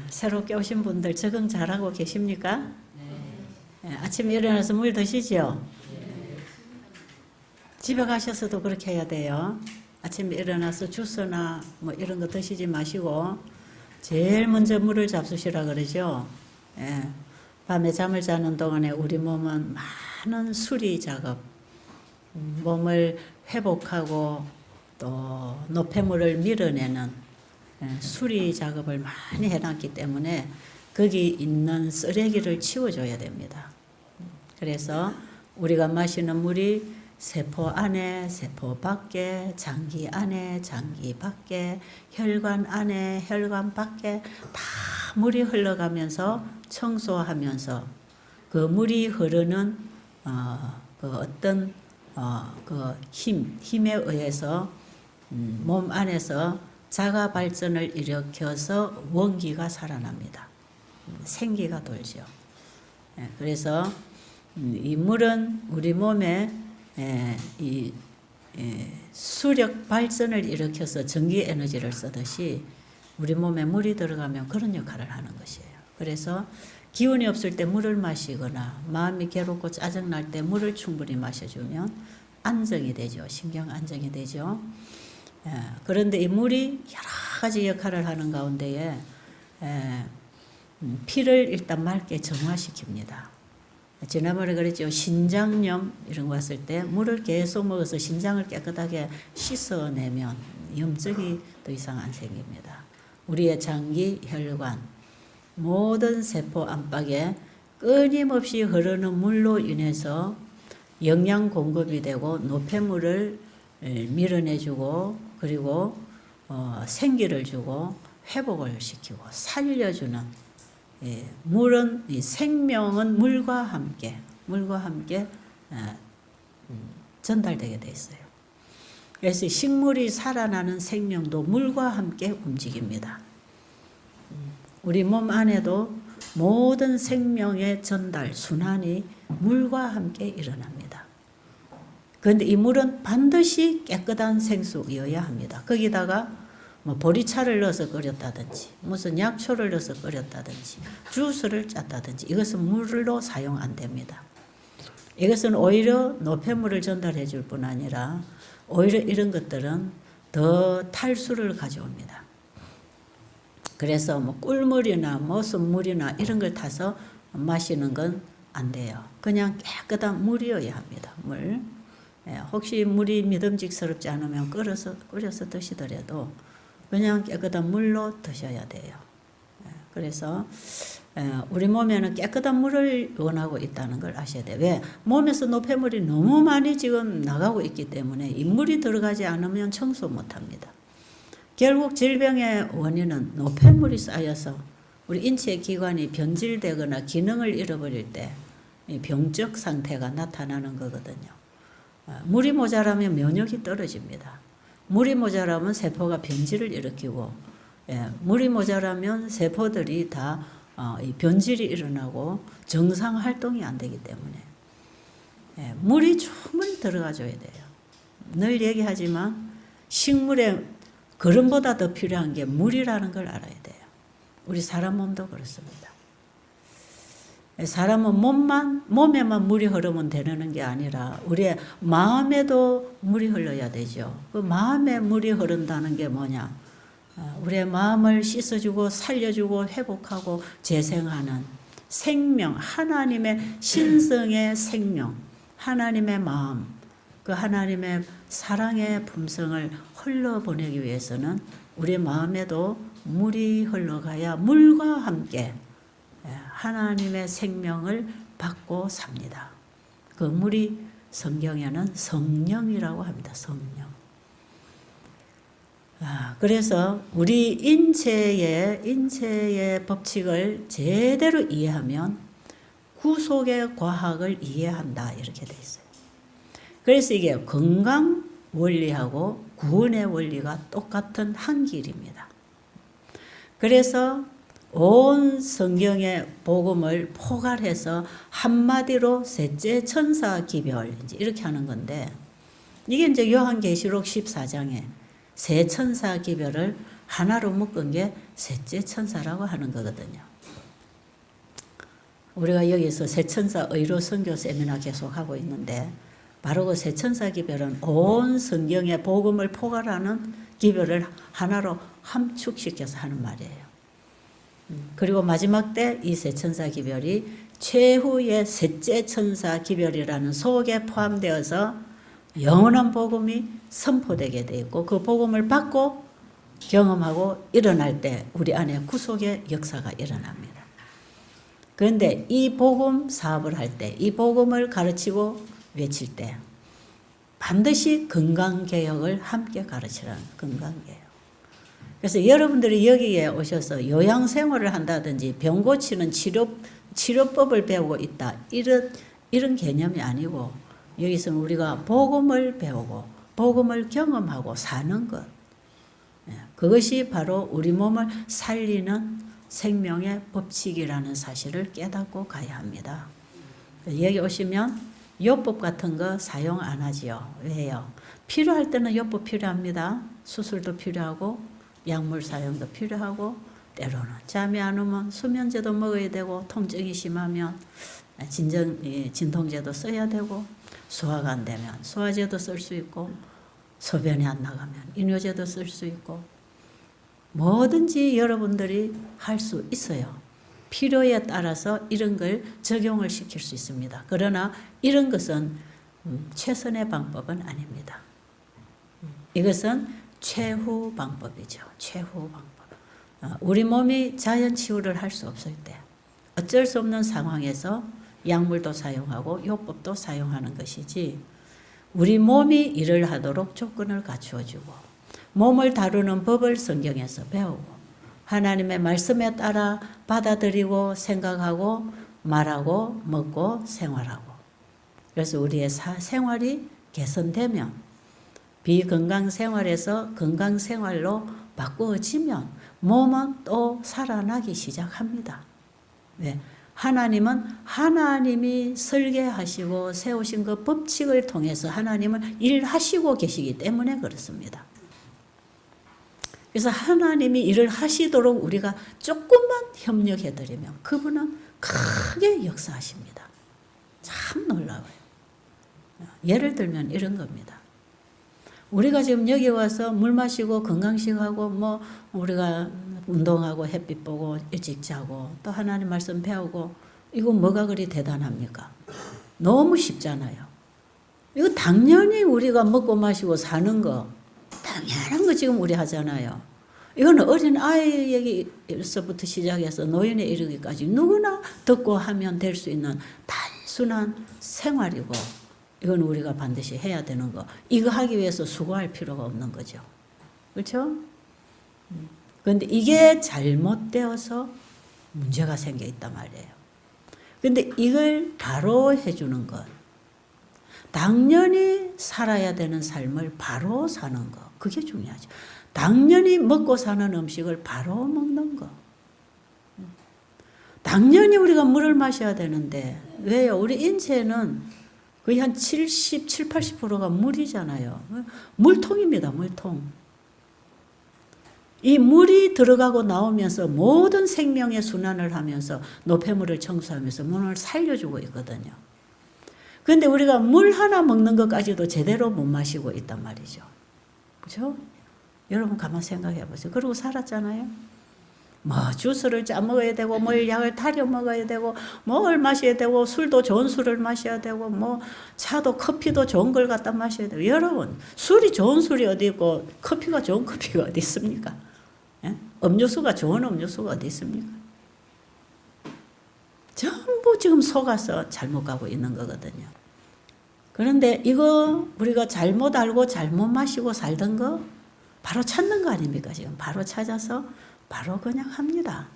새롭게 오신 분들 적응 잘하고 계십니까? 아침에 일어나서 물 드시죠? 집에 가셔서도 그렇게 해야 돼요. 아침에 일어나서 주스나 뭐 이런 거 드시지 마시고 제일 먼저 물을 잡수시라 그러죠. 밤에 잠을 자는 동안에 우리 몸은 많은 수리 작업, 몸을 회복하고 또 노폐물을 밀어내는 수리 작업을 많이 해놨기 때문에 거기 있는 쓰레기를 치워줘야 됩니다. 그래서 우리가 마시는 물이 세포 안에, 세포 밖에, 장기 안에, 장기 밖에, 혈관 안에, 혈관 밖에 다 물이 흘러가면서 청소하면서 그 물이 흐르는 그 힘에 의해서 몸 안에서 자가 발전을 일으켜서 원기가 살아납니다. 생기가 돌죠. 그래서 이 물은 우리 몸에 수력 발전을 일으켜서 전기 에너지를 쓰듯이 우리 몸에 물이 들어가면 그런 역할을 하는 것이에요. 그래서 기운이 없을 때 물을 마시거나 마음이 괴롭고 짜증날 때 물을 충분히 마셔주면 안정이 되죠. 신경 안정이 되죠. 그런데 이 물이 여러 가지 역할을 하는 가운데에 피를 일단 맑게 정화시킵니다. 지난번에 그랬죠. 신장염 이런 거 왔을 때 물을 계속 먹어서 신장을 깨끗하게 씻어내면 염증이 더 이상 안 생깁니다. 우리의 장기, 혈관, 모든 세포 안팎에 끊임없이 흐르는 물로 인해서 영양 공급이 되고 노폐물을 밀어내주고 그리고 생기를 주고 회복을 시키고 살려주는 물은 생명은 물과 함께 전달되게 돼 있어요. 그래서 식물이 살아나는 생명도 물과 함께 움직입니다. 우리 몸 안에도 모든 생명의 전달, 순환이 물과 함께 일어납니다. 그런데 이 물은 반드시 깨끗한 생수여야 합니다. 거기다가 뭐 보리차를 넣어서 끓였다든지 무슨 약초를 넣어서 끓였다든지 주스를 짰다든지 이것은 물로 사용 안 됩니다. 이것은 오히려 노폐물을 전달해 줄 뿐 아니라 오히려 이런 것들은 더 탈수를 가져옵니다. 그래서 뭐 꿀물이나 무슨 물이나 이런 걸 타서 마시는 건 안 돼요. 그냥 깨끗한 물이어야 합니다. 물. 혹시 물이 믿음직스럽지 않으면 끓여서 드시더라도 그냥 깨끗한 물로 드셔야 돼요. 그래서 우리 몸에는 깨끗한 물을 원하고 있다는 걸 아셔야 돼요. 왜? 몸에서 노폐물이 너무 많이 지금 나가고 있기 때문에 이 물이 들어가지 않으면 청소 못합니다. 결국 질병의 원인은 노폐물이 쌓여서 우리 인체 기관이 변질되거나 기능을 잃어버릴 때 병적 상태가 나타나는 거거든요. 물이 모자라면 면역이 떨어집니다. 물이 모자라면 세포가 변질을 일으키고 물이 모자라면 세포들이 다 변질이 일어나고 정상 활동이 안 되기 때문에 물이 충분히 들어가줘야 돼요. 늘 얘기하지만 식물에 거름보다 더 필요한 게 물이라는 걸 알아야 돼요. 우리 사람 몸도 그렇습니다. 사람은 몸에만 물이 흐르면 되는 게 아니라 우리의 마음에도 물이 흘러야 되죠. 그 마음에 물이 흐른다는 게 뭐냐? 우리의 마음을 씻어주고 살려주고 회복하고 재생하는 생명, 하나님의 신성의 생명, 하나님의 마음, 그 하나님의 사랑의 품성을 흘러보내기 위해서는 우리 마음에도 물이 흘러가야 물과 함께 하나님의 생명을 받고 삽니다. 그 물이 성경에는 성령이라고 합니다. 성령. 그래서 우리 인체의 법칙을 제대로 이해하면 구속의 과학을 이해한다 이렇게 돼 있어요. 그래서 이게 건강 원리하고 구원의 원리가 똑같은 한 길입니다. 그래서 온 성경의 복음을 포괄해서 한마디로 셋째 천사 기별 이렇게 하는 건데 이게 이제 요한계시록 14장에 세 천사 기별을 하나로 묶은 게 셋째 천사라고 하는 거거든요. 우리가 여기서 세천사 의로 선교 세미나 계속하고 있는데 바로 그 세천사 기별은 온 성경의 복음을 포괄하는 기별을 하나로 함축시켜서 하는 말이에요. 그리고 마지막 때 이 세천사 기별이 최후의 셋째 천사 기별이라는 속에 포함되어서 영원한 복음이 선포되게 되어 있고 그 복음을 받고 경험하고 일어날 때 우리 안에 구속의 역사가 일어납니다. 그런데 이 복음 사업을 할 때, 이 복음을 가르치고 외칠 때 반드시 건강개혁을 함께 가르치라는 건강개혁. 그래서 여러분들이 여기에 오셔서 요양생활을 한다든지 병 고치는 치료법을 배우고 있다. 이런 개념이 아니고 여기서는 우리가 복음을 배우고 복음을 경험하고 사는 것. 그것이 바로 우리 몸을 살리는 생명의 법칙이라는 사실을 깨닫고 가야 합니다. 여기 오시면 요법 같은 거 사용 안 하지요. 왜요? 필요할 때는 요법 필요합니다. 수술도 필요하고 약물 사용도 필요하고 때로는 잠이 안 오면 수면제도 먹어야 되고 통증이 심하면 진통제도 써야 되고 소화가 안 되면 소화제도 쓸 수 있고 소변이 안 나가면 이뇨제도 쓸 수 있고 뭐든지 여러분들이 할 수 있어요. 필요에 따라서 이런 걸 적용을 시킬 수 있습니다. 그러나 이런 것은 최선의 방법은 아닙니다. 이것은 최후 방법이죠. 최후 방법. 우리 몸이 자연 치유를 할 수 없을 때 어쩔 수 없는 상황에서 약물도 사용하고 요법도 사용하는 것이지 우리 몸이 일을 하도록 조건을 갖추어주고 몸을 다루는 법을 성경에서 배우고 하나님의 말씀에 따라 받아들이고 생각하고 말하고 먹고 생활하고 그래서 우리의 생활이 개선되면 비건강 생활에서 건강 생활로 바꾸어지면 몸은 또 살아나기 시작합니다. 왜? 하나님은 하나님이 설계하시고 세우신 그 법칙을 통해서 하나님은 일하시고 계시기 때문에 그렇습니다. 그래서 하나님이 일을 하시도록 우리가 조금만 협력해드리면 그분은 크게 역사하십니다. 참 놀라워요. 예를 들면 이런 겁니다. 우리가 지금 여기 와서 물 마시고 건강식하고 뭐 우리가 운동하고 햇빛 보고 일찍 자고 또 하나님 말씀 배우고 이거 뭐가 그리 대단합니까? 너무 쉽잖아요. 이거 당연히 우리가 먹고 마시고 사는 거 당연한 거 지금 우리 하잖아요. 이거는 어린 아이에게서부터 시작해서 노인에 이르기까지 누구나 듣고 하면 될 수 있는 단순한 생활이고 이건 우리가 반드시 해야 되는 거. 이거 하기 위해서 수고할 필요가 없는 거죠. 그렇죠? 그런데 이게 잘못되어서 문제가 생겨 있단 말이에요. 그런데 이걸 바로 해주는 것. 당연히 살아야 되는 삶을 바로 사는 거. 그게 중요하죠. 당연히 먹고 사는 음식을 바로 먹는 거. 당연히 우리가 물을 마셔야 되는데 왜요? 우리 인체는 거의 한 70, 80%가 물이잖아요. 물통입니다. 물통. 이 물이 들어가고 나오면서 모든 생명의 순환을 하면서 노폐물을 청소하면서 물을 살려주고 있거든요. 그런데 우리가 물 하나 먹는 것까지도 제대로 못 마시고 있단 말이죠. 그렇죠? 여러분 가만 생각해 보세요. 그러고 살았잖아요. 뭐 주스를 짜 먹어야 되고 뭘 약을 타려 먹어야 되고 뭘 마셔야 되고 술도 좋은 술을 마셔야 되고 뭐 차도 커피도 좋은 걸 갖다 마셔야 되고 여러분 술이 좋은 술이 어디 있고 커피가 좋은 커피가 어디 있습니까? 예? 음료수가 좋은 음료수가 어디 있습니까? 전부 지금 속아서 잘못 가고 있는 거거든요. 그런데 이거 우리가 잘못 알고 잘못 마시고 살던 거 바로 찾는 거 아닙니까? 지금 바로 찾아서 바로 그냥 합니다.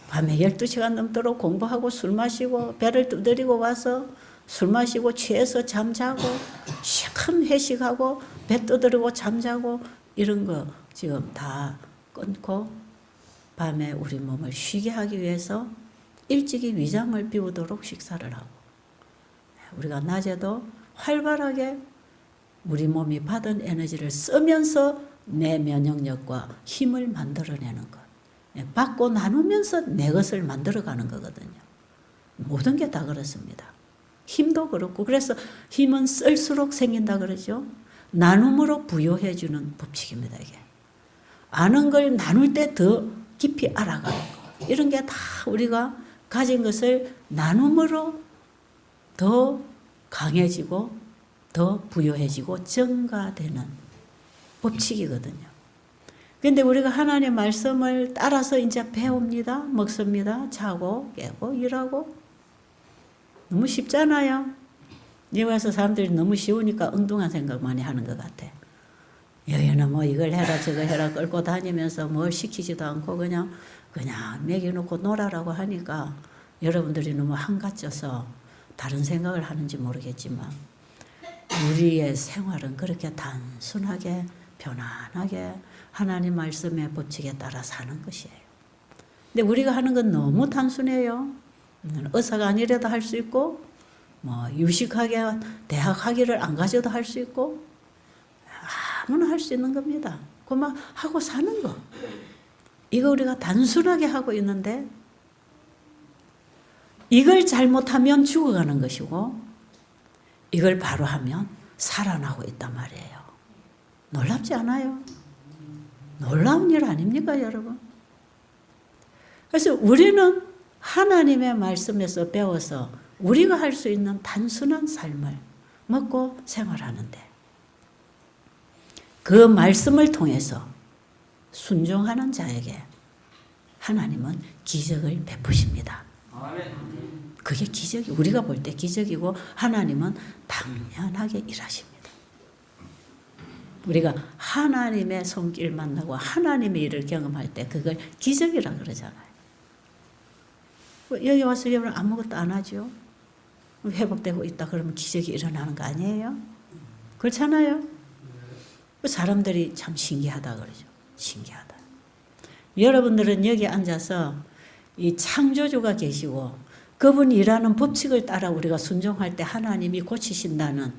밤에 12시간 넘도록 공부하고 술 마시고 배를 두드리고 와서 술 마시고 취해서 잠자고 큰 회식하고 배 두드리고 잠자고 이런 거 지금 다 끊고 밤에 우리 몸을 쉬게 하기 위해서 일찍이 위장을 비우도록 식사를 하고 우리가 낮에도 활발하게 우리 몸이 받은 에너지를 쓰면서 내 면역력과 힘을 만들어내는 것. 받고 나누면서 내 것을 만들어가는 거거든요. 모든 게 다 그렇습니다. 힘도 그렇고 그래서 힘은 쓸수록 생긴다 그러죠. 나눔으로 부여해주는 법칙입니다. 이게. 아는 걸 나눌 때 더 깊이 알아가는 거. 이런 게 다 우리가 가진 것을 나눔으로 더 강해지고 더 부여해지고 증가되는 법칙이거든요. 그런데 우리가 하나님의 말씀을 따라서 이제 배웁니다. 먹습니다. 자고 깨고 일하고. 너무 쉽잖아요. 여기 와서 사람들이 너무 쉬우니까 엉뚱한 생각 많이 하는 것 같아. 여기는 뭐 이걸 해라 저걸 해라 끌고 다니면서 뭘 시키지도 않고 그냥 먹여놓고 놀아라고 하니까 여러분들이 너무 한가져서 다른 생각을 하는지 모르겠지만 우리의 생활은 그렇게 단순하게 편안하게 하나님 말씀의 법칙에 따라 사는 것이에요. 근데 우리가 하는 건 너무 단순해요. 의사가 아니라도 할 수 있고 뭐 유식하게 대학 학위를 안 가져도 할 수 있고 아무나 할 수 있는 겁니다. 그만 하고 사는 거. 이거 우리가 단순하게 하고 있는데 이걸 잘못하면 죽어가는 것이고 이걸 바로 하면 살아나고 있단 말이에요. 놀랍지 않아요? 놀라운 일 아닙니까, 여러분? 그래서 우리는 하나님의 말씀에서 배워서 우리가 할 수 있는 단순한 삶을 먹고 생활하는데 그 말씀을 통해서 순종하는 자에게 하나님은 기적을 베푸십니다. 그게 기적이 우리가 볼 때 기적이고 하나님은 당연하게 일하십니다. 우리가 하나님의 손길 만나고 하나님의 일을 경험할 때 그걸 기적이라 그러잖아요. 여기 와서 여러분 아무것도 안 하죠. 회복되고 있다 그러면 기적이 일어나는 거 아니에요? 그렇잖아요. 사람들이 참 신기하다 그러죠. 신기하다. 여러분들은 여기 앉아서 이 창조주가 계시고 그분이 일하는 법칙을 따라 우리가 순종할 때 하나님이 고치신다는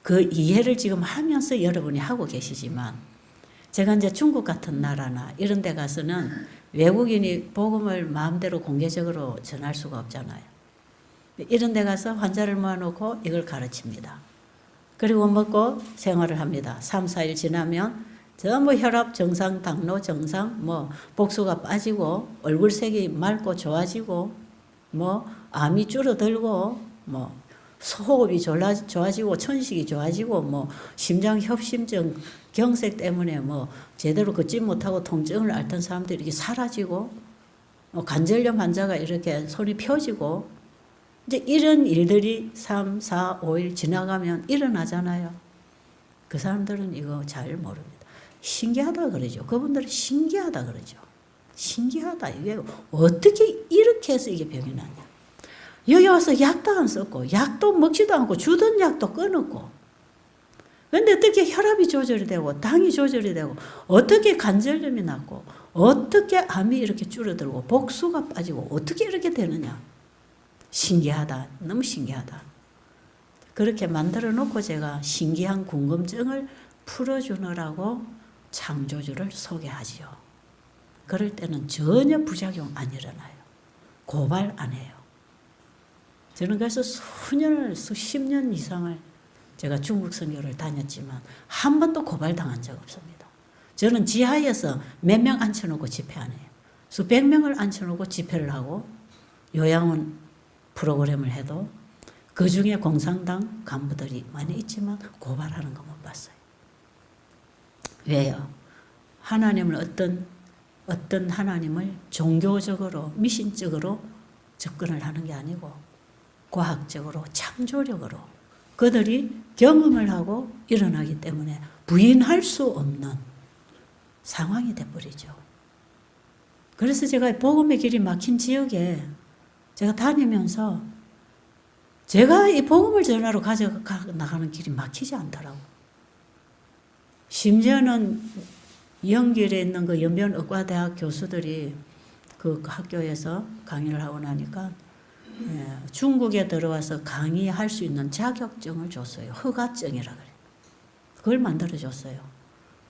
그 이해를 지금 하면서 여러분이 하고 계시지만 제가 이제 중국 같은 나라나 이런 데 가서는 외국인이 복음을 마음대로 공개적으로 전할 수가 없잖아요. 이런 데 가서 환자를 모아놓고 이걸 가르칩니다. 그리고 먹고 생활을 합니다. 3, 4일 지나면 전부 혈압 정상, 당뇨 정상, 뭐 복수가 빠지고 얼굴색이 맑고 좋아지고 뭐 암이 줄어들고 뭐 호흡이 좋아지고 천식이 좋아지고 뭐 심장 협심증 경색 때문에 뭐 제대로 걷지 못하고 통증을 앓던 사람들이 이렇게 사라지고 관절염 환자가 이렇게 손이 펴지고 이제 이런 일들이 3, 4, 5일 지나가면 일어나잖아요. 그 사람들은 이거 잘 모릅니다. 신기하다 그러죠. 그분들은 신기하다 그러죠. 신기하다. 이게 어떻게 이렇게 해서 이게 병이 나냐. 여기 와서 약도 안 썼고 약도 먹지도 않고 주던 약도 끊었고 그런데 어떻게 혈압이 조절이 되고 당이 조절이 되고 어떻게 관절염이 났고 어떻게 암이 이렇게 줄어들고 복수가 빠지고 어떻게 이렇게 되느냐. 신기하다. 너무 신기하다. 그렇게 만들어 놓고 제가 신기한 궁금증을 풀어주느라고 창조주를 소개하지요. 그럴 때는 전혀 부작용 안 일어나요. 고발 안 해요. 저는 그래서 수십 년 이상을 제가 중국 선교를 다녔지만 한 번도 고발당한 적 없습니다. 저는 지하에서 몇 명 앉혀놓고 집회 안 해요. 수백 명을 앉혀놓고 집회를 하고 요양원 프로그램을 해도 그 중에 공산당 간부들이 많이 있지만 고발하는 거 못 봤어요. 왜요? 하나님을 어떤 하나님을 종교적으로 미신적으로 접근을 하는 게 아니고 과학적으로 창조력으로 그들이 경험을 하고 일어나기 때문에 부인할 수 없는 상황이 돼버리죠. 그래서 제가 복음의 길이 막힌 지역에 제가 다니면서 제가 이 복음을 전하러 가져가 나가는 길이 막히지 않더라고. 심지어는 연길에 있는 그 연변의과대학 교수들이 그 학교에서 강의를 하고 나니까 중국에 들어와서 강의할 수 있는 자격증을 줬어요. 허가증이라 그래요. 그걸 만들어줬어요.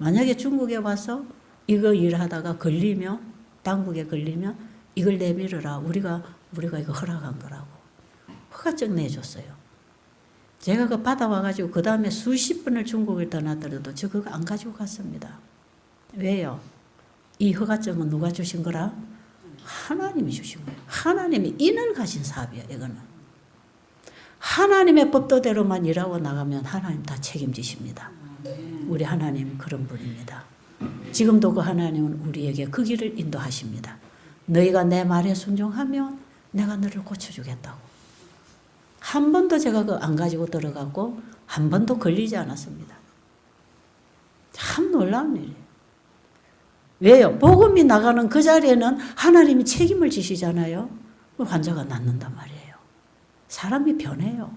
만약에 중국에 와서 이거 일하다가 걸리면, 당국에 걸리면 이걸 내밀어라. 우리가 이거 허락한 거라고. 허가증 내줬어요. 제가 그거 받아와가지고 그 다음에 수십 번을 중국을 떠나더라도 저 그거 안 가지고 갔습니다. 왜요? 이 허가증은 누가 주신 거라? 하나님이 주신 거예요. 하나님이 인을 가진 사업이에요. 이거는. 하나님의 법도대로만 일하고 나가면 하나님 다 책임지십니다. 우리 하나님 그런 분입니다. 지금도 그 하나님은 우리에게 그 길을 인도하십니다. 너희가 내 말에 순종하면 내가 너를 고쳐주겠다고. 한 번도 제가 그 안 가지고 들어갔고 한 번도 걸리지 않았습니다. 참 놀라운 일이에요. 왜요? 복음이 나가는 그 자리에는 하나님이 책임을 지시잖아요. 환자가 낫는단 말이에요. 사람이 변해요.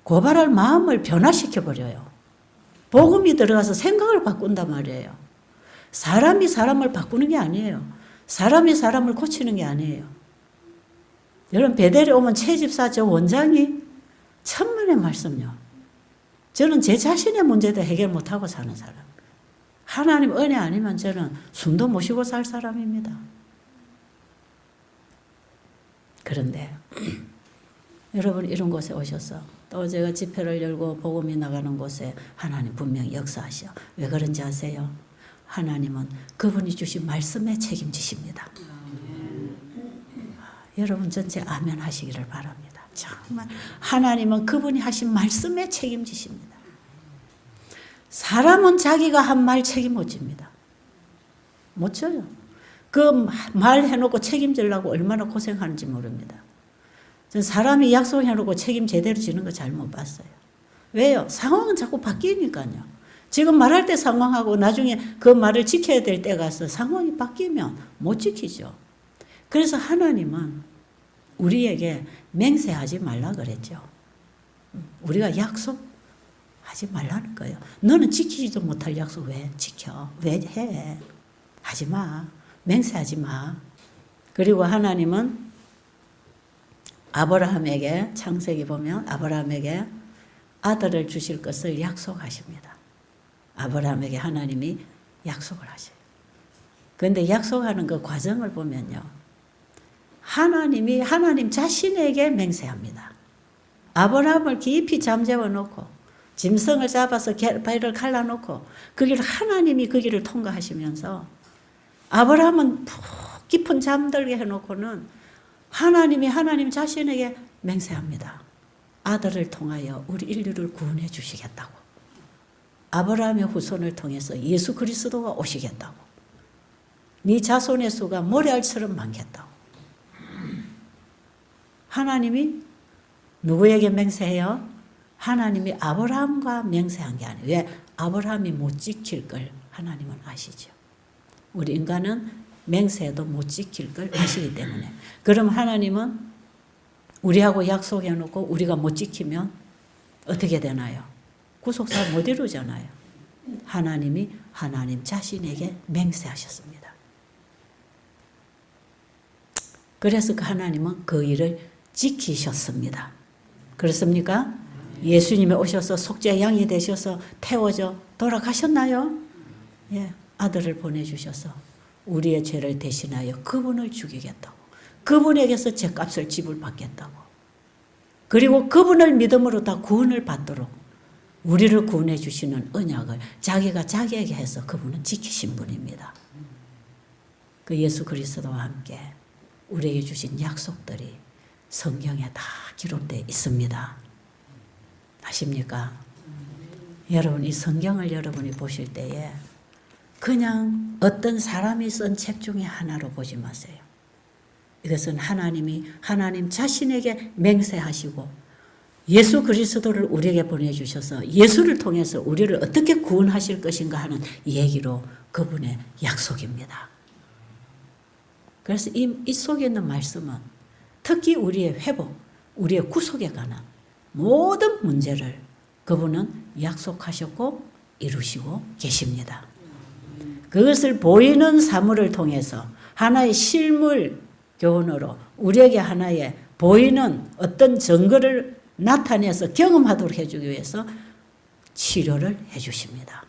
고발할 마음을 변화시켜버려요. 복음이 들어가서 생각을 바꾼단 말이에요. 사람이 사람을 바꾸는 게 아니에요. 사람이 사람을 고치는 게 아니에요. 여러분 베델에 오면 채집사 저 원장이 천만의 말씀요. 저는 제 자신의 문제도 해결 못하고 사는 사람. 하나님 은혜 아니면 저는 숨도 못 쉬고 살 사람입니다. 그런데 여러분 이런 곳에 오셔서 또 제가 집회를 열고 복음이 나가는 곳에 하나님 분명히 역사하셔. 왜 그런지 아세요? 하나님은 그분이 주신 말씀에 책임지십니다. 여러분 전체 아멘 하시기를 바랍니다. 정말 하나님은 그분이 하신 말씀에 책임지십니다. 사람은 자기가 한 말 책임 못 집니다. 못 져요. 그 말 해놓고 책임지려고 얼마나 고생하는지 모릅니다. 전 사람이 약속해놓고 책임 제대로 지는 거 잘 못 봤어요. 왜요? 상황은 자꾸 바뀌니까요. 지금 말할 때 상황하고 나중에 그 말을 지켜야 될 때 가서 상황이 바뀌면 못 지키죠. 그래서 하나님은 우리에게 맹세하지 말라 그랬죠. 우리가 약속하지 말라는 거예요. 너는 지키지도 못할 약속 왜 지켜? 왜 해? 하지 마. 맹세하지 마. 그리고 하나님은 아브라함에게 창세기 보면 아브라함에게 아들을 주실 것을 약속하십니다. 아브라함에게 하나님이 약속을 하셔요. 그런데 약속하는 그 과정을 보면요. 하나님이 하나님 자신에게 맹세합니다. 아브라함을 깊이 잠재워 놓고 짐승을 잡아서 발을 갈라놓고 그 길을 하나님이 그 길을 통과하시면서 아브라함은 푹 깊은 잠들게 해놓고는 하나님이 하나님 자신에게 맹세합니다. 아들을 통하여 우리 인류를 구원해 주시겠다고. 아브라함의 후손을 통해서 예수 그리스도가 오시겠다고. 네 자손의 수가 모래알처럼 많겠다고. 하나님이 누구에게 맹세해요? 하나님이 아브라함과 맹세한 게 아니에요. 왜? 아브라함이 못 지킬 걸 하나님은 아시죠. 우리 인간은 맹세해도 못 지킬 걸 아시기 때문에. 그럼 하나님은 우리하고 약속해 놓고 우리가 못 지키면 어떻게 되나요? 구속사 못 이루잖아요. 하나님이 하나님 자신에게 맹세하셨습니다. 그래서 그 하나님은 그 일을 지키셨습니다. 그렇습니까? 예수님이 오셔서 속죄 양이 되셔서 태워져 돌아가셨나요? 예, 아들을 보내주셔서 우리의 죄를 대신하여 그분을 죽이겠다고. 그분에게서 죄값을 지불받겠다고. 그리고 그분을 믿음으로 다 구원을 받도록 우리를 구원해 주시는 언약을 자기가 자기에게 해서 그분은 지키신 분입니다. 그 예수 그리스도와 함께 우리에게 주신 약속들이 성경에 다 기록되어 있습니다. 아십니까? 여러분 이 성경을 여러분이 보실 때에 그냥 어떤 사람이 쓴 책 중에 하나로 보지 마세요. 이것은 하나님이 하나님 자신에게 맹세하시고 예수 그리스도를 우리에게 보내주셔서 예수를 통해서 우리를 어떻게 구원하실 것인가 하는 얘기로 그분의 약속입니다. 그래서 이 속에 있는 말씀은 특히 우리의 회복, 우리의 구속에 관한 모든 문제를 그분은 약속하셨고 이루시고 계십니다. 그것을 보이는 사물을 통해서 하나의 실물 교훈으로 우리에게 하나의 보이는 어떤 증거를 나타내서 경험하도록 해주기 위해서 치료를 해주십니다.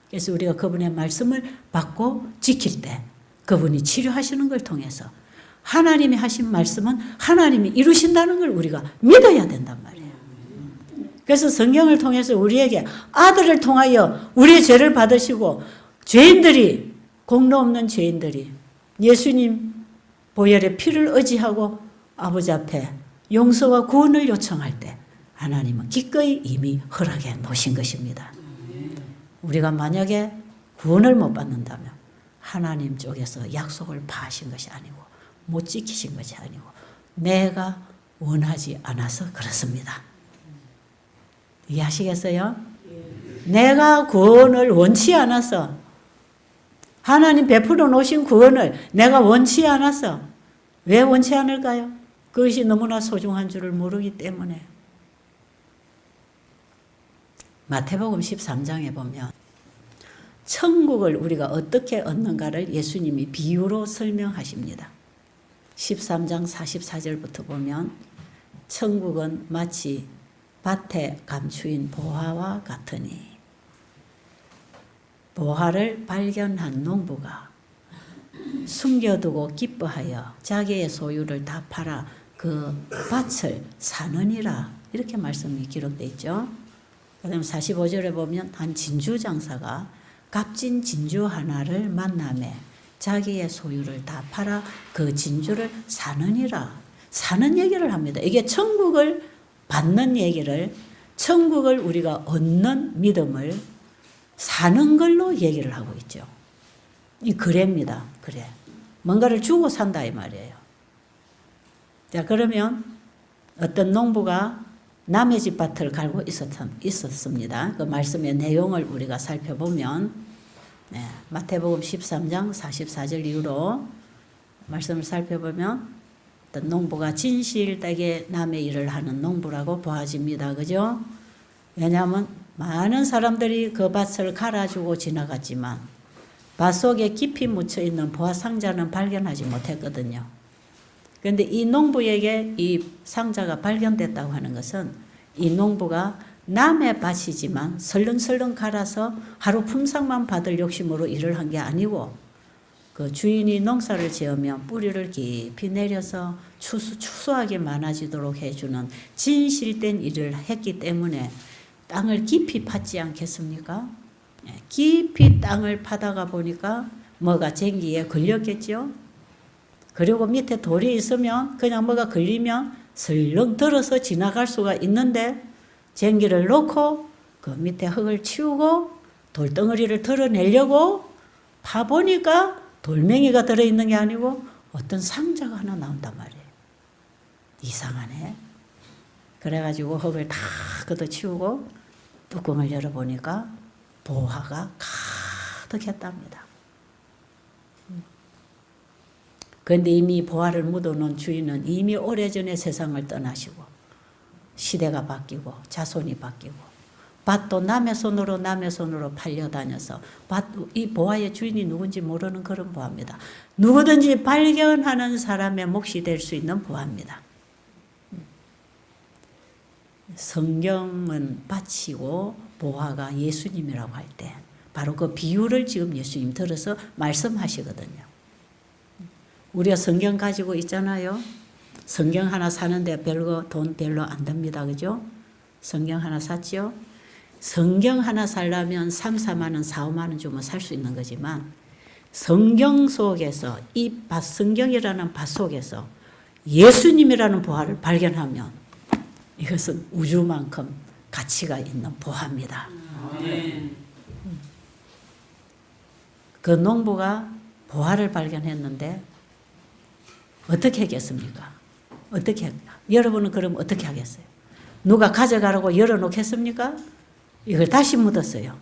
그래서 우리가 그분의 말씀을 받고 지킬 때 그분이 치료하시는 걸 통해서 하나님이 하신 말씀은 하나님이 이루신다는 걸 우리가 믿어야 된단 말이에요. 그래서 성경을 통해서 우리에게 아들을 통하여 우리의 죄를 받으시고 죄인들이, 공로 없는 죄인들이 예수님 보혈의 피를 의지하고 아버지 앞에 용서와 구원을 요청할 때 하나님은 기꺼이 이미 허락해 놓으신 것입니다. 우리가 만약에 구원을 못 받는다면 하나님 쪽에서 약속을 파하신 것이 아니고 못 지키신 것이 아니고 내가 원하지 않아서 그렇습니다. 이해하시겠어요? 내가 구원을 원치 않아서 하나님 베풀어 놓으신 구원을 내가 원치 않아서 왜 원치 않을까요? 그것이 너무나 소중한 줄을 모르기 때문에. 마태복음 13장에 보면 천국을 우리가 어떻게 얻는가를 예수님이 비유로 설명하십니다. 13장 44절부터 보면 천국은 마치 밭에 감추인 보화와 같으니 보화를 발견한 농부가 숨겨두고 기뻐하여 자기의 소유를 다 팔아 그 밭을 사느니라 이렇게 말씀이 기록되어 있죠. 그 다음 45절에 보면 한 진주 장사가 값진 진주 하나를 만나매 자기의 소유를 다 팔아 그 진주를 사느니라. 사는 얘기를 합니다. 이게 천국을 받는 얘기를, 천국을 우리가 얻는 믿음을 사는 걸로 얘기를 하고 있죠. 이 거래입니다. 거래. 뭔가를 주고 산다 이 말이에요. 자, 그러면 어떤 농부가 남의 집 밭을 갈고 있었습니다. 그 말씀의 내용을 우리가 살펴보면 마태복음 13장 44절 이후로 말씀을 살펴보면 어떤 농부가 진실되게 남의 일을 하는 농부라고 보아집니다. 그죠? 왜냐하면 많은 사람들이 그 밭을 갈아주고 지나갔지만 밭 속에 깊이 묻혀있는 보화 상자는 발견하지 못했거든요. 그런데 이 농부에게 이 상자가 발견됐다고 하는 것은 이 농부가 남의 밭이지만 설렁설렁 갈아서 하루 품삯만 받을 욕심으로 일을 한 게 아니고 그 주인이 농사를 지으면 뿌리를 깊이 내려서 추수하게 많아지도록 해주는 진실된 일을 했기 때문에 땅을 깊이 팠지 않겠습니까? 깊이 땅을 파다가 보니까 뭐가 쟁기에 걸렸겠죠? 그리고 밑에 돌이 있으면 그냥 뭐가 걸리면 설렁 들어서 지나갈 수가 있는데 쟁기를 놓고 그 밑에 흙을 치우고 돌덩어리를 털어내려고 파보니까 돌멩이가 들어있는 게 아니고 어떤 상자가 하나 나온단 말이에요. 이상하네. 그래가지고 흙을 다 걷어치우고 뚜껑을 열어보니까 보화가 가득했답니다. 그런데 이미 보화를 묻어놓은 주인은 이미 오래전에 세상을 떠나시고 시대가 바뀌고 자손이 바뀌고 밭도 남의 손으로 팔려다녀서 이 보화의 주인이 누군지 모르는 그런 보화입니다. 누구든지 발견하는 사람의 몫이 될 수 있는 보화입니다. 성경은 밭이고 보화가 예수님이라고 할 때 바로 그 비유를 지금 예수님 들어서 말씀하시거든요. 우리가 성경 가지고 있잖아요. 성경 하나 사는데 돈 별로 안 듭니다. 그죠? 성경 하나 샀죠? 성경 하나 살려면 3, 4만 원, 4, 5만 원 주면 살 수 있는 거지만 성경 속에서 이 성경이라는 밭 속에서 예수님이라는 보화를 발견하면 이것은 우주만큼 가치가 있는 보화입니다. 그 농부가 보화를 발견했는데 어떻게 하겠습니까? 여러분은 그럼 어떻게 하겠어요? 누가 가져가라고 열어놓겠습니까? 이걸 다시 묻었어요.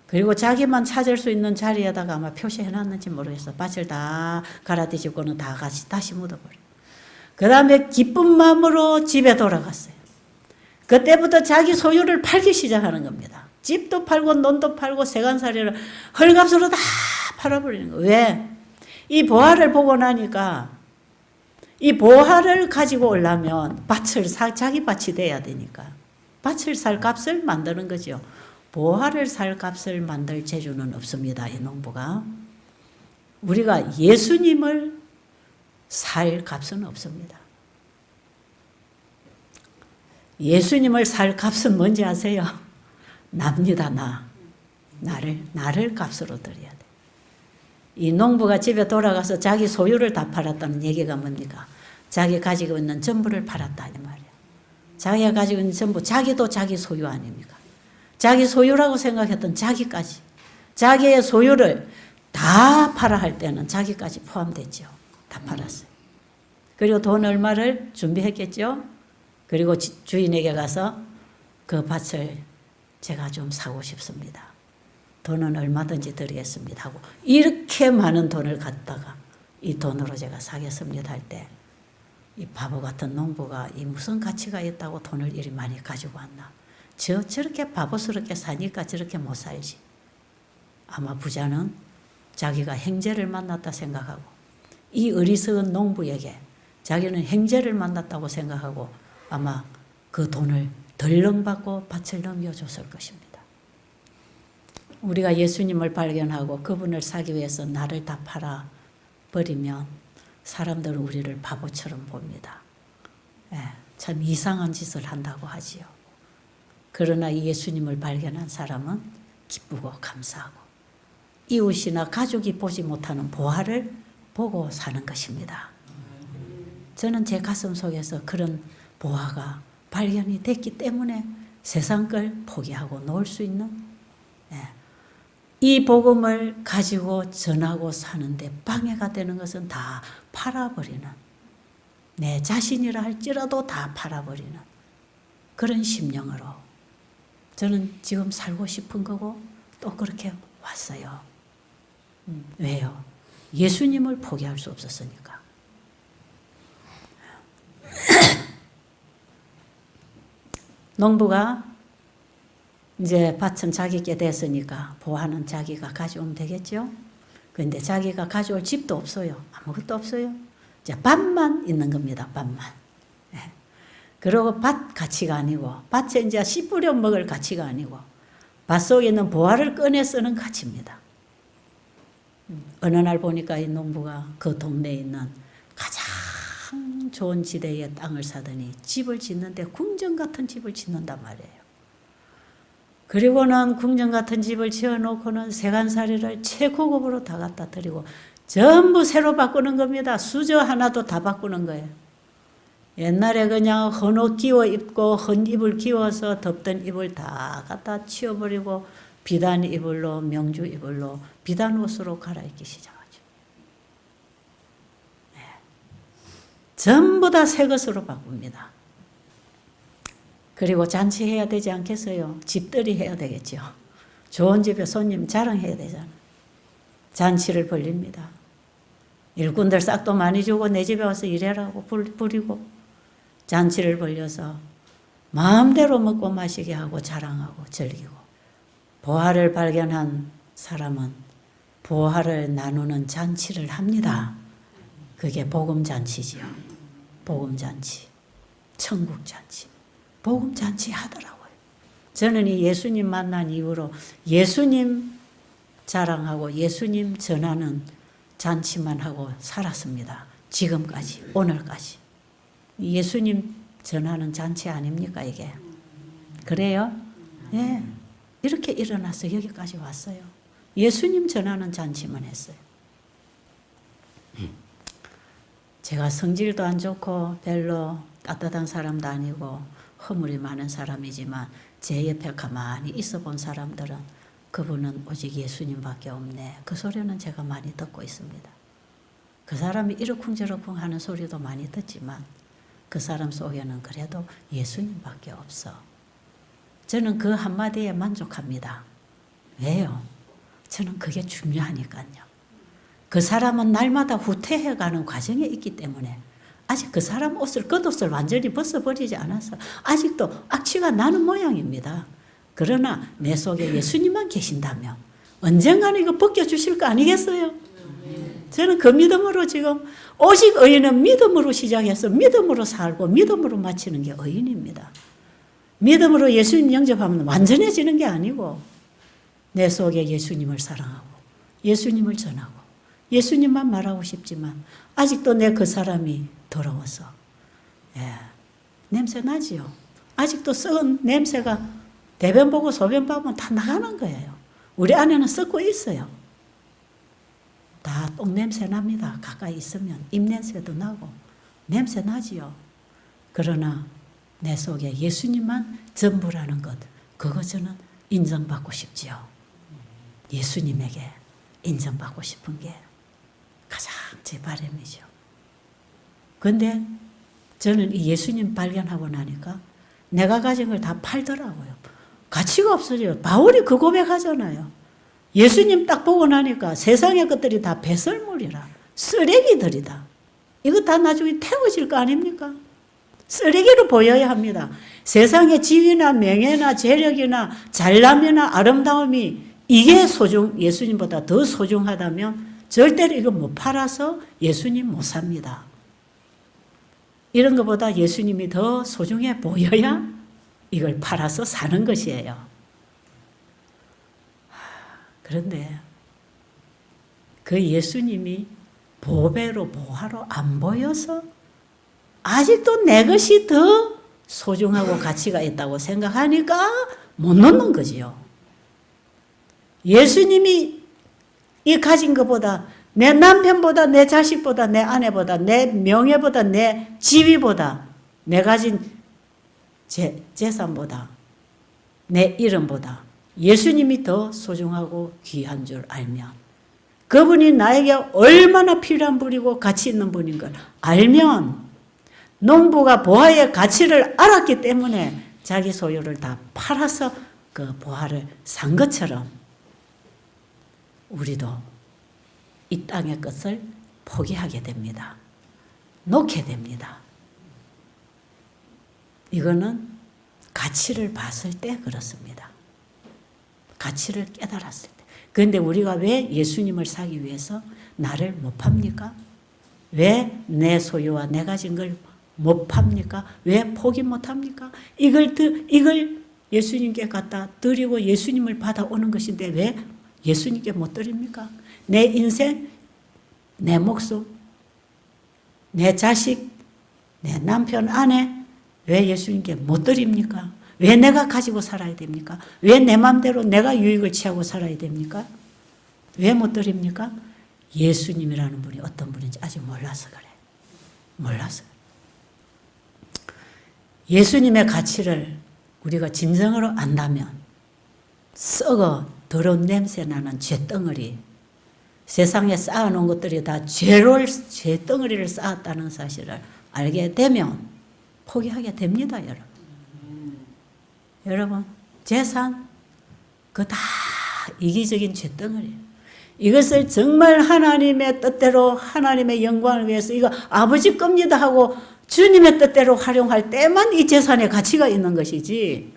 그리고 자기만 찾을 수 있는 자리에다가 아마 표시해놨는지 모르겠어. 밭을 다 갈아 뒤집고는 다 같이 다시 묻어버려요. 그 다음에 기쁜 마음으로 집에 돌아갔어요. 그때부터 자기 소유를 팔기 시작하는 겁니다. 집도 팔고 논도 팔고 세간살이를 헐값으로 다 팔아버리는 거예요. 왜? 이 보화를 보고 나니까 이 보화를 가지고 오려면 자기 밭이 돼야 되니까 밭을 살 값을 만드는 거죠. 보화를 살 값을 만들 재주는 없습니다. 이 농부가. 우리가 예수님을 살 값은 없습니다. 예수님을 살 값은 뭔지 아세요? 납니다. 나를 값으로 드려야 돼. 이 농부가 집에 돌아가서 자기 소유를 다 팔았다는 얘기가 뭡니까? 자기 가지고 있는 전부를 팔았다 이 말이야. 자기가 가지고 있는 전부, 자기도 자기 소유 아닙니까? 자기 소유라고 생각했던 자기까지, 자기의 소유를 다 팔아 할 때는 자기까지 포함됐죠. 다 팔았어요. 그리고 돈 얼마를 준비했겠죠. 그리고 주인에게 가서 그 밭을 제가 좀 사고 싶습니다. 돈은 얼마든지 드리겠습니다 하고 이렇게 많은 돈을 갖다가 이 돈으로 제가 사겠습니다 할 때 이 바보 같은 농부가 이 무슨 가치가 있다고 돈을 이리 많이 가지고 왔나. 저렇게 바보스럽게 사니까 저렇게 못 살지. 아마 부자는 자기가 행제를 만났다 생각하고 이 어리석은 농부에게 자기는 행제를 만났다고 생각하고 아마 그 돈을 덜렁받고 밭을 넘겨줬을 것입니다. 우리가 예수님을 발견하고 그분을 사기 위해서 나를 다 팔아버리면 사람들은 우리를 바보처럼 봅니다. 참 이상한 짓을 한다고 하지요. 그러나 이 예수님을 발견한 사람은 기쁘고 감사하고 이웃이나 가족이 보지 못하는 보화를 보고 사는 것입니다. 저는 제 가슴 속에서 그런 보화가 발견이 됐기 때문에 세상 걸 포기하고 놓을 수 있는 이 복음을 가지고 전하고 사는데 방해가 되는 것은 다 팔아버리는, 내 자신이라 할지라도 다 팔아버리는 그런 심령으로 저는 지금 살고 싶은 거고 또 그렇게 왔어요. 왜요? 예수님을 포기할 수 없었으니까. 농부가 이제 밭은 자기께 됐으니까 보화는 자기가 가져오면 되겠죠. 그런데 자기가 가져올 집도 없어요. 아무것도 없어요. 이제 밭만 있는 겁니다. 밭만. 그리고 밭 가치가 아니고 밭에 이제 씨 뿌려 먹을 가치가 아니고 밭 속에 있는 보화를 꺼내 쓰는 가치입니다. 어느 날 보니까 이 농부가 그 동네에 있는 가장 좋은 지대의 땅을 사더니 집을 짓는데 궁전 같은 집을 짓는단 말이에요. 그리고는 궁전 같은 집을 지어놓고는 세간살이를 최고급으로 다 갖다 드리고 전부 새로 바꾸는 겁니다. 수저 하나도 다 바꾸는 거예요. 옛날에 그냥 헌옷 끼워 입고 헌 이불 끼워서 덮던 이불 다 갖다 치워버리고 비단 이불로 명주 이불로 비단 옷으로 갈아입기 시작하죠. 전부 다 새 것으로 바꿉니다. 그리고 잔치해야 되지 않겠어요? 집들이 해야 되겠죠. 좋은 집에 손님 자랑해야 되잖아. 잔치를 벌립니다. 일꾼들 싹도 많이 주고 내 집에 와서 일해라고 부리고 잔치를 벌려서 마음대로 먹고 마시게 하고 자랑하고 즐기고 보화를 발견한 사람은 보화를 나누는 잔치를 합니다. 그게 복음잔치지요. 복음잔치, 천국잔치. 복음잔치 하더라고요. 저는 이 예수님 만난 이후로 예수님 자랑하고 예수님 전하는 잔치만 하고 살았습니다. 지금까지, 오늘까지. 예수님 전하는 잔치 아닙니까, 이게? 그래요? 네. 이렇게 일어나서 여기까지 왔어요. 예수님 전하는 잔치만 했어요. 제가 성질도 안 좋고 별로 따뜻한 사람도 아니고 허물이 많은 사람이지만 제 옆에 가만히 있어 본 사람들은 그분은 오직 예수님밖에 없네. 그 소리는 제가 많이 듣고 있습니다. 그 사람이 이러쿵저러쿵 하는 소리도 많이 듣지만 그 사람 속에는 그래도 예수님밖에 없어. 저는 그 한마디에 만족합니다. 왜요? 저는 그게 중요하니까요. 그 사람은 날마다 후퇴해가는 과정에 있기 때문에 아직 그 사람 겉옷을 완전히 벗어버리지 않아서 아직도 악취가 나는 모양입니다. 그러나 내 속에 예수님만 계신다면 언젠가는 이거 벗겨주실 거 아니겠어요? 저는 그 믿음으로 지금 오직 의인은 믿음으로 시작해서 믿음으로 살고 믿음으로 마치는 게 의인입니다. 믿음으로 예수님 영접하면 완전해지는 게 아니고 내 속에 예수님을 사랑하고 예수님을 전하고 예수님만 말하고 싶지만 아직도 내 그 사람이 더러워서 냄새 나지요. 아직도 썩은 냄새가 대변 보고 소변 보면 다 나가는 거예요. 우리 안에는 썩고 있어요. 다 똥냄새 납니다. 가까이 있으면 입냄새도 나고 냄새 나지요. 그러나 내 속에 예수님만 전부라는 것, 그거 저는 인정받고 싶지요. 예수님에게 인정받고 싶은 게 가장 제 바람이죠. 그런데 저는 이 예수님 발견하고 나니까 내가 가진 걸 다 팔더라고요. 가치가 없어져요. 바울이 그 고백하잖아요. 예수님 딱 보고 나니까 세상의 것들이 다 배설물이라, 쓰레기들이다. 이거 다 나중에 태워질 거 아닙니까? 쓰레기로 보여야 합니다. 세상의 지위나 명예나 재력이나 잘남이나 아름다움이 이게 예수님보다 더 소중하다면 절대로 이거 못 팔아서 예수님 못 삽니다. 이런 것보다 예수님이 더 소중해 보여야 이걸 팔아서 사는 것이에요. 그런데 그 예수님이 보배로 보화로 안 보여서 아직도 내 것이 더 소중하고 가치가 있다고 생각하니까 못 놓는 거지요. 예수님이 이 가진 것보다 내 남편보다 내 자식보다 내 아내보다 내 명예보다 내 지위보다 내 가진 재산보다 내 이름보다 예수님이 더 소중하고 귀한 줄 알면 그분이 나에게 얼마나 필요한 분이고 가치 있는 분인 걸 알면 농부가 보화의 가치를 알았기 때문에 자기 소유를 다 팔아서 그 보화를 산 것처럼 우리도 이 땅의 것을 포기하게 됩니다. 놓게 됩니다. 이거는 가치를 봤을 때 그렇습니다. 가치를 깨달았을 때. 그런데 우리가 왜 예수님을 사기 위해서 나를 못 팝니까? 왜 내 소유와 내 가진 걸 못 팝니까? 왜 포기 못 합니까? 이걸 예수님께 갖다 드리고 예수님을 받아오는 것인데 왜 예수님께 못 드립니까? 내 인생, 내 목숨, 내 자식, 내 남편, 아내 왜 예수님께 못 드립니까? 왜 내가 가지고 살아야 됩니까? 왜 내 마음대로 내가 유익을 취하고 살아야 됩니까? 왜 못 드립니까? 예수님이라는 분이 어떤 분인지 아직 몰라서 그래. 몰라서. 예수님의 가치를 우리가 진정으로 안다면 썩어 더러운 냄새 나는 죄덩어리, 세상에 쌓아놓은 것들이 다 죄덩어리를 쌓았다는 사실을 알게 되면 포기하게 됩니다, 여러분. 여러분, 재산, 그거 다 이기적인 죄덩어리예요. 이것을 정말 하나님의 뜻대로 하나님의 영광을 위해서 이거 아버지 겁니다 하고 주님의 뜻대로 활용할 때만 이 재산의 가치가 있는 것이지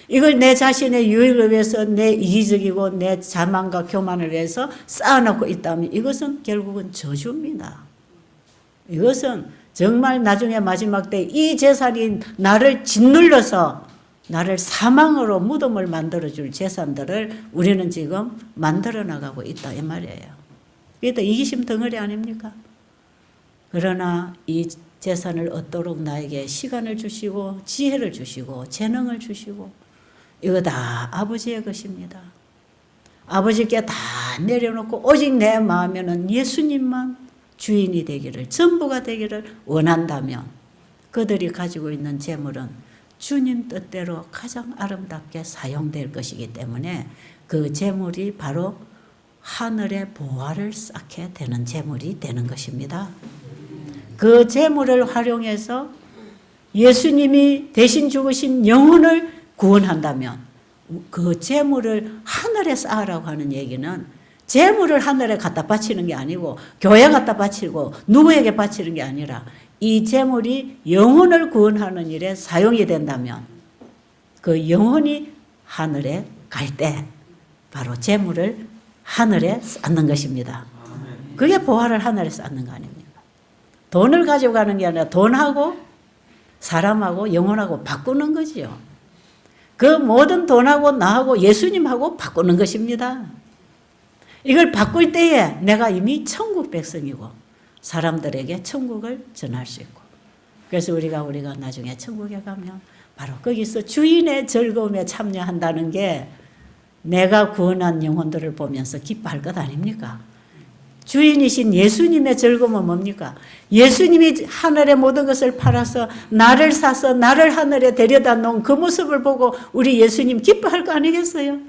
이걸 내 자신의 유익을 위해서 내 이기적이고 내 자만과 교만을 위해서 쌓아놓고 있다면 이것은 결국은 저주입니다. 이것은 정말 나중에 마지막 때 이 재산이 나를 짓눌러서 나를 사망으로 무덤을 만들어줄 재산들을 우리는 지금 만들어 나가고 있다 이 말이에요. 이게 또 이기심 덩어리 아닙니까? 그러나 이 재산을 얻도록 나에게 시간을 주시고 지혜를 주시고 재능을 주시고 이거 다 아버지의 것입니다. 아버지께 다 내려놓고 오직 내 마음에는 예수님만 주인이 되기를 전부가 되기를 원한다면 그들이 가지고 있는 재물은 주님 뜻대로 가장 아름답게 사용될 것이기 때문에 그 재물이 바로 하늘의 보화를 쌓게 되는 재물이 되는 것입니다. 그 재물을 활용해서 예수님이 대신 죽으신 영혼을 구원한다면 그 재물을 하늘에 쌓으라고 하는 얘기는 재물을 하늘에 갖다 바치는 게 아니고 교회 갖다 바치고 누구에게 바치는 게 아니라 이 재물이 영혼을 구원하는 일에 사용이 된다면 그 영혼이 하늘에 갈 때 바로 재물을 하늘에 쌓는 것입니다. 그게 보화를 하늘에 쌓는 거 아닙니까? 돈을 가지고 가는 게 아니라 돈하고 사람하고 영혼하고 바꾸는 거지요. 그 모든 돈하고 나하고 예수님하고 바꾸는 것입니다. 이걸 바꿀 때에 내가 이미 천국 백성이고 사람들에게 천국을 전할 수 있고, 그래서 우리가 나중에 천국에 가면 바로 거기서 주인의 즐거움에 참여한다는 게 내가 구원한 영혼들을 보면서 기뻐할 것 아닙니까? 주인이신 예수님의 즐거움은 뭡니까? 예수님이 하늘의 모든 것을 팔아서 나를 사서 나를 하늘에 데려다 놓은 그 모습을 보고 우리 예수님 기뻐할 거 아니겠어요?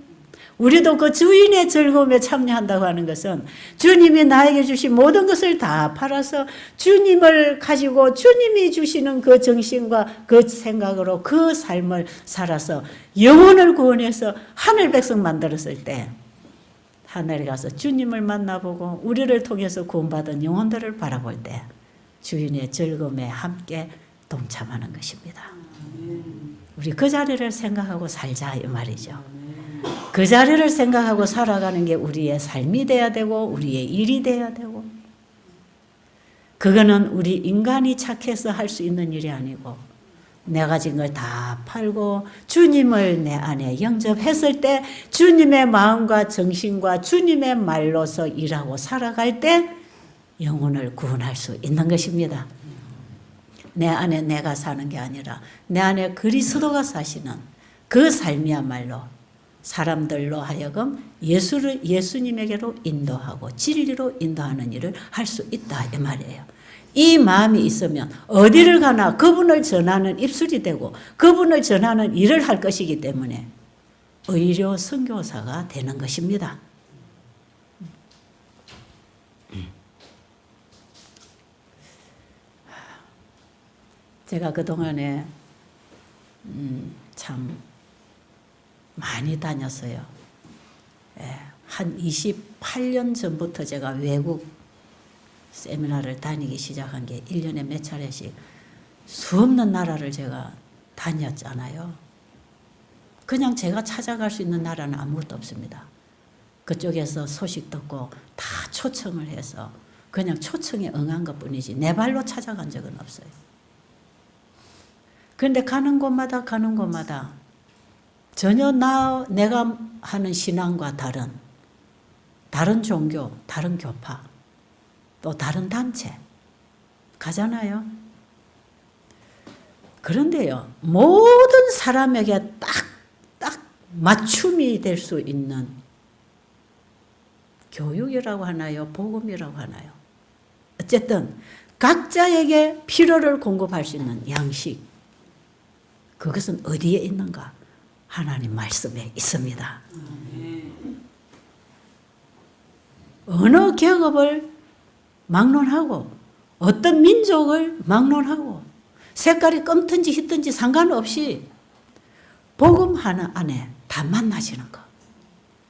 우리도 그 주인의 즐거움에 참여한다고 하는 것은 주님이 나에게 주신 모든 것을 다 팔아서 주님을 가지고 주님이 주시는 그 정신과 그 생각으로 그 삶을 살아서 영혼을 구원해서 하늘 백성 만들었을 때 하늘에 가서 주님을 만나보고 우리를 통해서 구원받은 영혼들을 바라볼 때 주인의 즐거움에 함께 동참하는 것입니다. 우리 그 자리를 생각하고 살자 이 말이죠. 그 자리를 생각하고 살아가는 게 우리의 삶이 돼야 되고 우리의 일이 돼야 되고, 그거는 우리 인간이 착해서 할 수 있는 일이 아니고 내가 가진 걸 다 팔고 주님을 내 안에 영접했을 때 주님의 마음과 정신과 주님의 말로서 일하고 살아갈 때 영혼을 구원할 수 있는 것입니다. 내 안에 내가 사는 게 아니라 내 안에 그리스도가 사시는 그 삶이야말로 사람들로 하여금 예수님에게로 인도하고 진리로 인도하는 일을 할 수 있다 이 말이에요. 이 마음이 있으면 어디를 가나 그분을 전하는 입술이 되고 그분을 전하는 일을 할 것이기 때문에 의료 선교사가 되는 것입니다. 제가 그동안에 참 많이 다녔어요. 한 28년 전부터 제가 외국 세미나를 다니기 시작한 게 1년에 몇 차례씩 수없는 나라를 제가 다녔잖아요. 그냥 제가 찾아갈 수 있는 나라는 아무것도 없습니다. 그쪽에서 소식 듣고 다 초청을 해서 그냥 초청에 응한 것뿐이지 내 발로 찾아간 적은 없어요. 그런데 가는 곳마다 전혀 내가 하는 신앙과 다른 종교, 다른 교파, 또 다른 단체 가잖아요. 그런데요, 모든 사람에게 딱 맞춤이 될 수 있는 교육이라고 하나요? 복음이라고 하나요? 어쨌든 각자에게 필요를 공급할 수 있는 양식, 그것은 어디에 있는가? 하나님 말씀에 있습니다. 어느 계급을 막론하고 어떤 민족을 막론하고 색깔이 검든지 흰든지 상관없이 복음 하나 안에 다 만나시는 거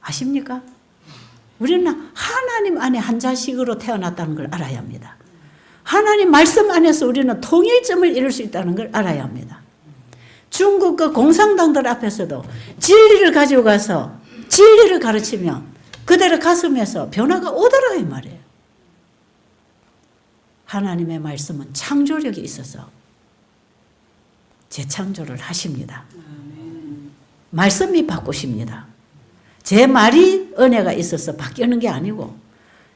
아십니까? 우리는 하나님 안에 한 자식으로 태어났다는 걸 알아야 합니다. 하나님 말씀 안에서 우리는 통일점을 이룰 수 있다는 걸 알아야 합니다. 중국 그 공산당들 앞에서도 진리를 가지고 가서 진리를 가르치면 그대로 가슴에서 변화가 오더라 이 말이에요. 하나님의 말씀은 창조력이 있어서 재창조를 하십니다. 말씀이 바꾸십니다. 제 말이 은혜가 있어서 바뀌는 게 아니고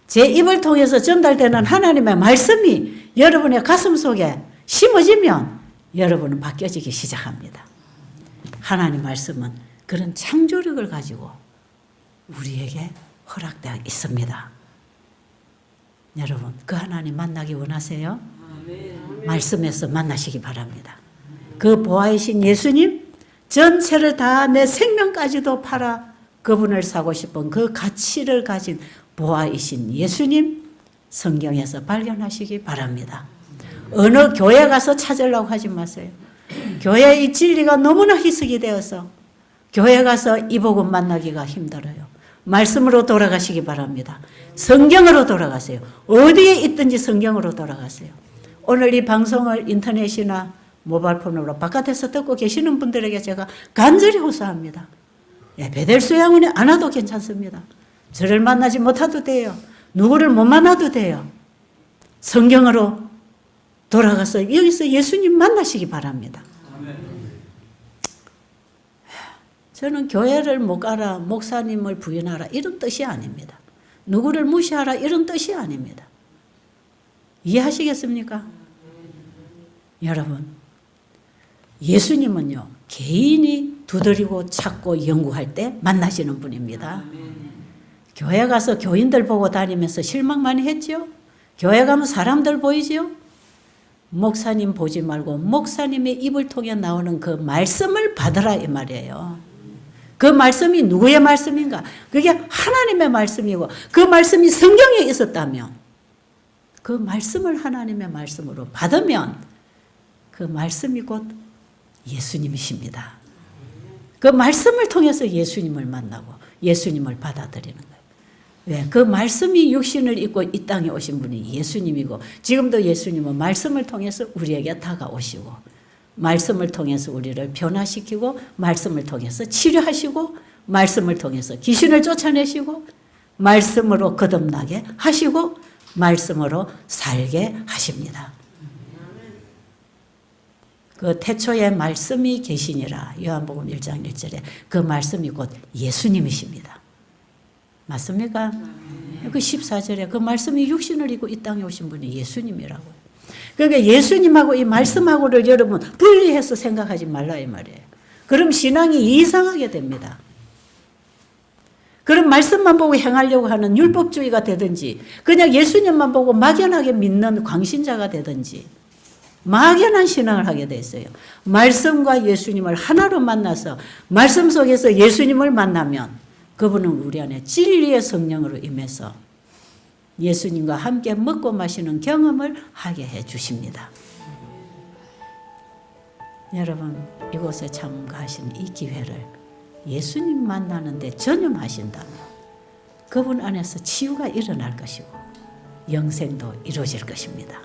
제 입을 통해서 전달되는 하나님의 말씀이 여러분의 가슴 속에 심어지면 여러분은 바뀌어지기 시작합니다. 하나님 말씀은 그런 창조력을 가지고 우리에게 허락되어 있습니다. 여러분, 그 하나님 만나기 원하세요? 말씀에서 만나시기 바랍니다. 그 보아이신 예수님, 전체를 다 내 생명까지도 팔아 그분을 사고 싶은 그 가치를 가진 보아이신 예수님, 성경에서 발견하시기 바랍니다. 어느 교회 가서 찾으려고 하지 마세요. 교회의 진리가 너무나 희석이 되어서 교회 가서 이 복음 만나기가 힘들어요. 말씀으로 돌아가시기 바랍니다. 성경으로 돌아가세요. 어디에 있든지 성경으로 돌아가세요. 오늘 이 방송을 인터넷이나 모바일폰으로 바깥에서 듣고 계시는 분들에게 제가 간절히 호소합니다. 베델수양원에 안 와도 괜찮습니다. 저를 만나지 못해도 돼요. 누구를 못 만나도 돼요. 성경으로 돌아가서 여기서 예수님 만나시기 바랍니다. 저는 교회를 못 가라, 목사님을 부인하라 이런 뜻이 아닙니다. 누구를 무시하라 이런 뜻이 아닙니다. 이해하시겠습니까? 여러분, 예수님은요, 개인이 두드리고 찾고 연구할 때 만나시는 분입니다. 교회 가서 교인들 보고 다니면서 실망 많이 했죠? 교회 가면 사람들 보이죠? 목사님 보지 말고 목사님의 입을 통해 나오는 그 말씀을 받으라 이 말이에요. 그 말씀이 누구의 말씀인가? 그게 하나님의 말씀이고 그 말씀이 성경에 있었다면 그 말씀을 하나님의 말씀으로 받으면 그 말씀이 곧 예수님이십니다. 그 말씀을 통해서 예수님을 만나고 예수님을 받아들이는 거예요. 왜? 그 말씀이 육신을 입고 이 땅에 오신 분이 예수님이고 지금도 예수님은 말씀을 통해서 우리에게 다가오시고 말씀을 통해서 우리를 변화시키고 말씀을 통해서 치료하시고 말씀을 통해서 귀신을 쫓아내시고 말씀으로 거듭나게 하시고 말씀으로 살게 하십니다. 그 태초에 말씀이 계시니라 요한복음 1장 1절에 그 말씀이 곧 예수님이십니다. 맞습니까? 그 14절에 그 말씀이 육신을 입고 이 땅에 오신 분이 예수님이라고요. 그러니까 예수님하고 이 말씀하고를 여러분 분리해서 생각하지 말라 이 말이에요. 그럼 신앙이 이상하게 됩니다. 그럼 말씀만 보고 행하려고 하는 율법주의가 되든지 그냥 예수님만 보고 막연하게 믿는 광신자가 되든지 막연한 신앙을 하게 돼 있어요. 말씀과 예수님을 하나로 만나서 말씀 속에서 예수님을 만나면 그분은 우리 안에 진리의 성령으로 임해서 예수님과 함께 먹고 마시는 경험을 하게 해 주십니다. 여러분 이곳에 참가하신 이 기회를 예수님 만나는데 전념하신다면 그분 안에서 치유가 일어날 것이고 영생도 이루어질 것입니다.